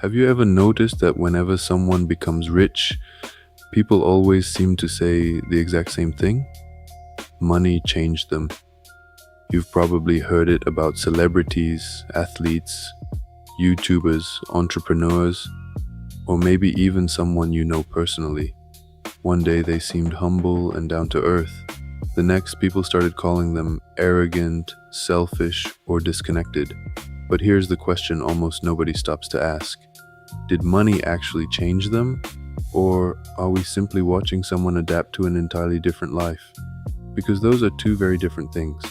Have you ever noticed that whenever someone becomes rich, people always seem to say the exact same thing? Money changed them. You've probably heard it about celebrities, athletes, YouTubers, entrepreneurs, or maybe even someone you know personally. One day they seemed humble and down to earth. The next, people started calling them arrogant, selfish, or disconnected. But here's the question almost nobody stops to ask. Did money actually change them? Or are we simply watching someone adapt to an entirely different life? Because those are two very different things.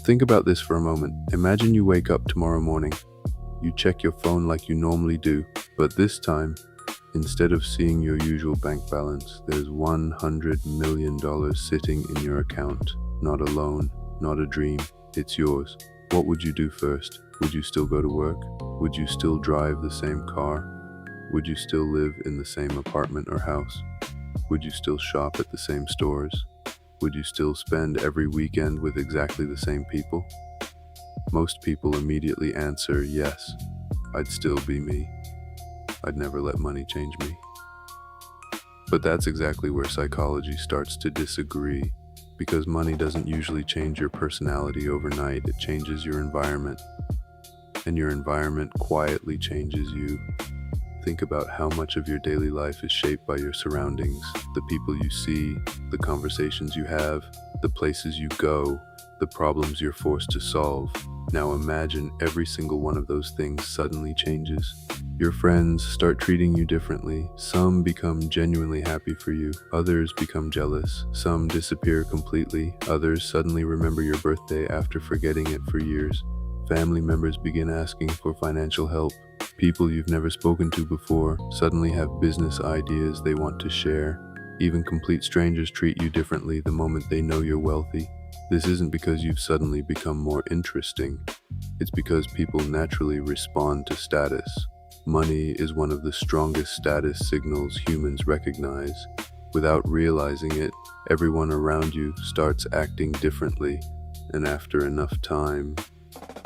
Think about this for a moment. Imagine you wake up tomorrow morning. You check your phone like you normally do, but this time, instead of seeing your usual bank balance, there's $100 million sitting in your account. Not a loan, not a dream, it's yours. What would you do first? Would you still go to work? Would you still drive the same car? Would you still live in the same apartment or house? Would you still shop at the same stores? Would you still spend every weekend with exactly the same people? Most people immediately answer yes, I'd still be me. I'd never let money change me. But that's exactly where psychology starts to disagree, because money doesn't usually change your personality overnight, it changes your environment. And your environment quietly changes you. Think about how much of your daily life is shaped by your surroundings, the people you see, the conversations you have, the places you go, the problems you're forced to solve. Now imagine every single one of those things suddenly changes. Your friends start treating you differently. Some become genuinely happy for you. Others become jealous. Some disappear completely. Others suddenly remember your birthday after forgetting it for years. Family members begin asking for financial help. People you've never spoken to before suddenly have business ideas they want to share. Even complete strangers treat you differently the moment they know you're wealthy. This isn't because you've suddenly become more interesting. It's because people naturally respond to status. Money is one of the strongest status signals humans recognize. Without realizing it, everyone around you starts acting differently, and after enough time,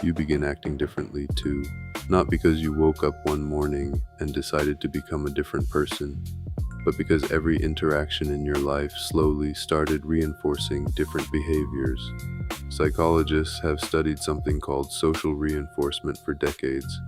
you begin acting differently too. Not because you woke up one morning and decided to become a different person, but because every interaction in your life slowly started reinforcing different behaviors. Psychologists have studied something called social reinforcement for decades.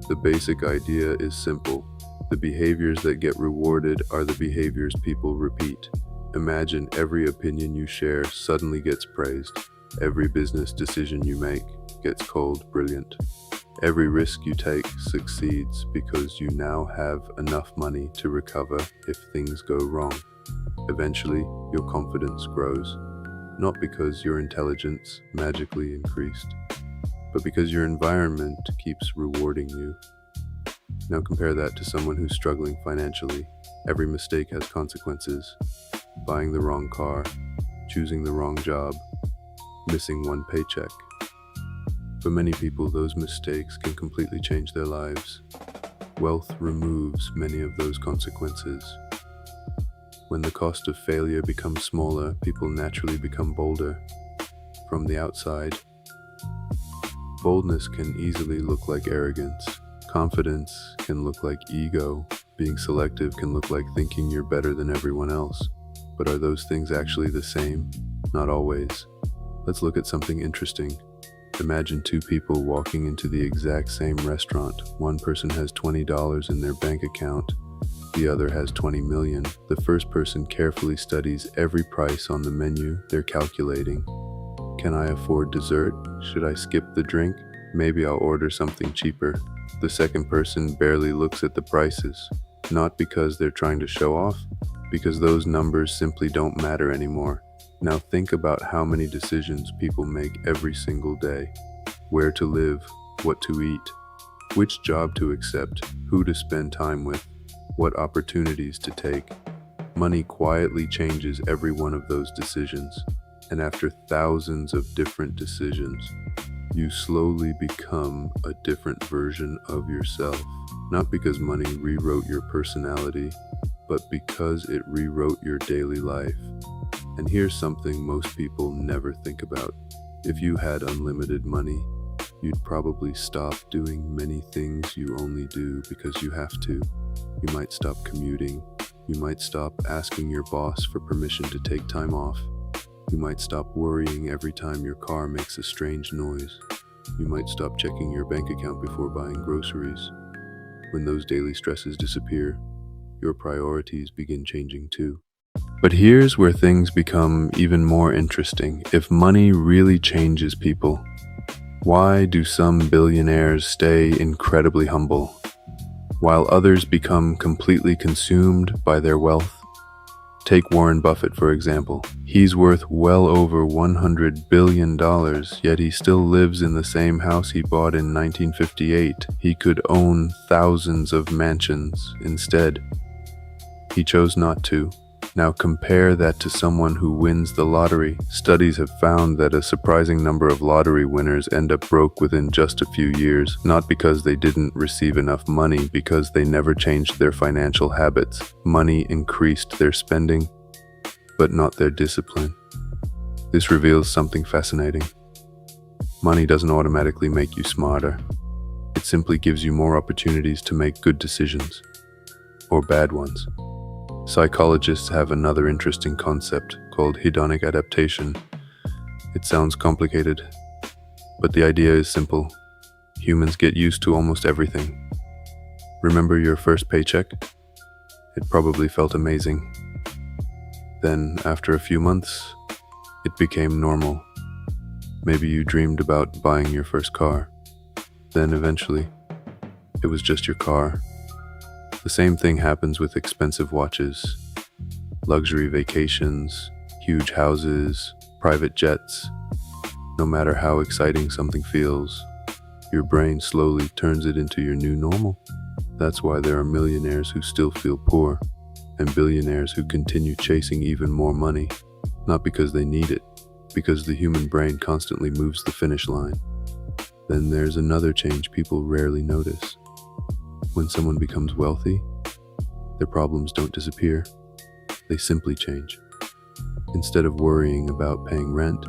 The basic idea is simple. The behaviors that get rewarded are the behaviors people repeat. Imagine every opinion you share suddenly gets praised. Every business decision you make gets called brilliant. Every risk you take succeeds because you now have enough money to recover if things go wrong. Eventually, your confidence grows, not because your intelligence magically increased, but because your environment keeps rewarding you. Now compare that to someone who's struggling financially. Every mistake has consequences. Buying the wrong car, choosing the wrong job, missing one paycheck. For many people, those mistakes can completely change their lives. Wealth removes many of those consequences. When the cost of failure becomes smaller, people naturally become bolder. From the outside, boldness can easily look like arrogance. Confidence can look like ego. Being selective can look like thinking you're better than everyone else. But are those things actually the same? Not always. Let's look at something interesting. Imagine two people walking into the exact same restaurant. One person has $20 in their bank account. The other has 20 million. The first person carefully studies every price on the menu. They're calculating. Can I afford dessert? Should I skip the drink? Maybe I'll order something cheaper. The second person barely looks at the prices. Not because they're trying to show off, because those numbers simply don't matter anymore. Now think about how many decisions people make every single day. Where to live, what to eat, which job to accept, who to spend time with, what opportunities to take. Money quietly changes every one of those decisions. And after thousands of different decisions, you slowly become a different version of yourself. Not because money rewrote your personality, but because it rewrote your daily life. And here's something most people never think about. If you had unlimited money, You'd probably stop doing many things you only do because you have to. You might stop commuting. You might stop asking your boss for permission to take time off. You might stop worrying every time your car makes a strange noise. You might stop checking your bank account before buying groceries. When those daily stresses disappear, your priorities begin changing too. But here's where things become even more interesting. If money really changes people, why do some billionaires stay incredibly humble, while others become completely consumed by their wealth? Take Warren Buffett, for example. He's worth well over $100 billion, yet he still lives in the same house he bought in 1958. He could own thousands of mansions instead. He chose not to. Now compare that to someone who wins the lottery. Studies have found that a surprising number of lottery winners end up broke within just a few years, not because they didn't receive enough money, because they never changed their financial habits. Money increased their spending, but not their discipline. This reveals something fascinating. Money doesn't automatically make you smarter. It simply gives you more opportunities to make good decisions, or bad ones. Psychologists have another interesting concept called hedonic adaptation. It sounds complicated, but the idea is simple. Humans get used to almost everything. Remember your first paycheck? It probably felt amazing. Then, after a few months, it became normal. Maybe you dreamed about buying your first car. Then eventually, it was just your car. The same thing happens with expensive watches, luxury vacations, huge houses, private jets. No matter how exciting something feels, your brain slowly turns it into your new normal. That's why there are millionaires who still feel poor, and billionaires who continue chasing even more money, not because they need it, because the human brain constantly moves the finish line. Then there's another change people rarely notice. When someone becomes wealthy, their problems don't disappear, they simply change. Instead of worrying about paying rent,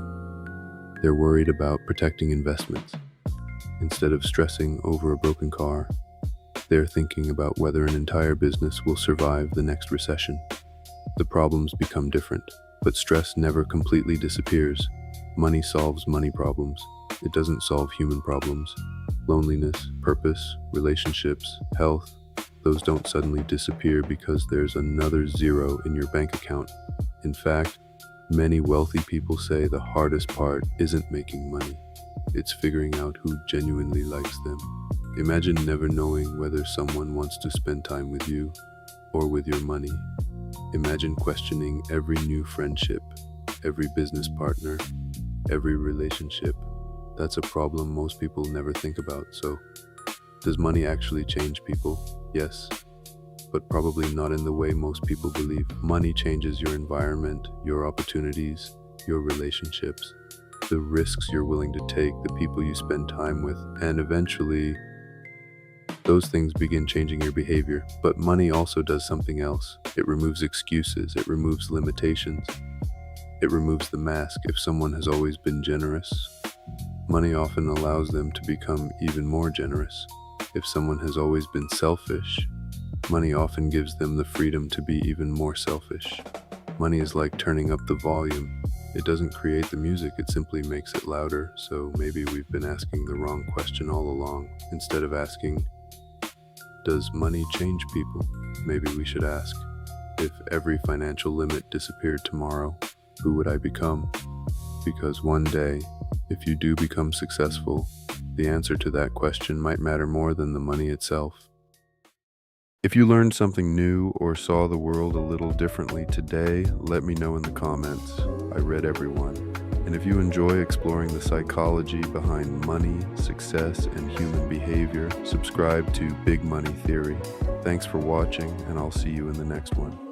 they're worried about protecting investments. Instead of stressing over a broken car, they're thinking about whether an entire business will survive the next recession. The problems become different, but stress never completely disappears. Money solves money problems. It doesn't solve human problems. Loneliness, purpose, relationships, health, those don't suddenly disappear because there's another zero in your bank account. In fact, many wealthy people say the hardest part isn't making money. It's figuring out who genuinely likes them. Imagine never knowing whether someone wants to spend time with you or with your money. Imagine questioning every new friendship, every business partner, every relationship. That's a problem most people never think about. So, does money actually change people? Yes, but probably not in the way most people believe. Money changes your environment, your opportunities, your relationships, the risks you're willing to take, the people you spend time with, and eventually, those things begin changing your behavior. But money also does something else. It removes excuses, it removes limitations, it removes the mask. If someone has always been generous, money often allows them to become even more generous. If someone has always been selfish, money often gives them the freedom to be even more selfish. Money is like turning up the volume. It doesn't create the music, it simply makes it louder. So maybe we've been asking the wrong question all along. Instead of asking, does money change people? Maybe we should ask, if every financial limit disappeared tomorrow, who would I become? Because one day, if you do become successful, the answer to that question might matter more than the money itself. If you learned something new or saw the world a little differently today, let me know in the comments. I read everyone. And if you enjoy exploring the psychology behind money, success, and human behavior, subscribe to Big Money Theory. Thanks for watching, and I'll see you in the next one.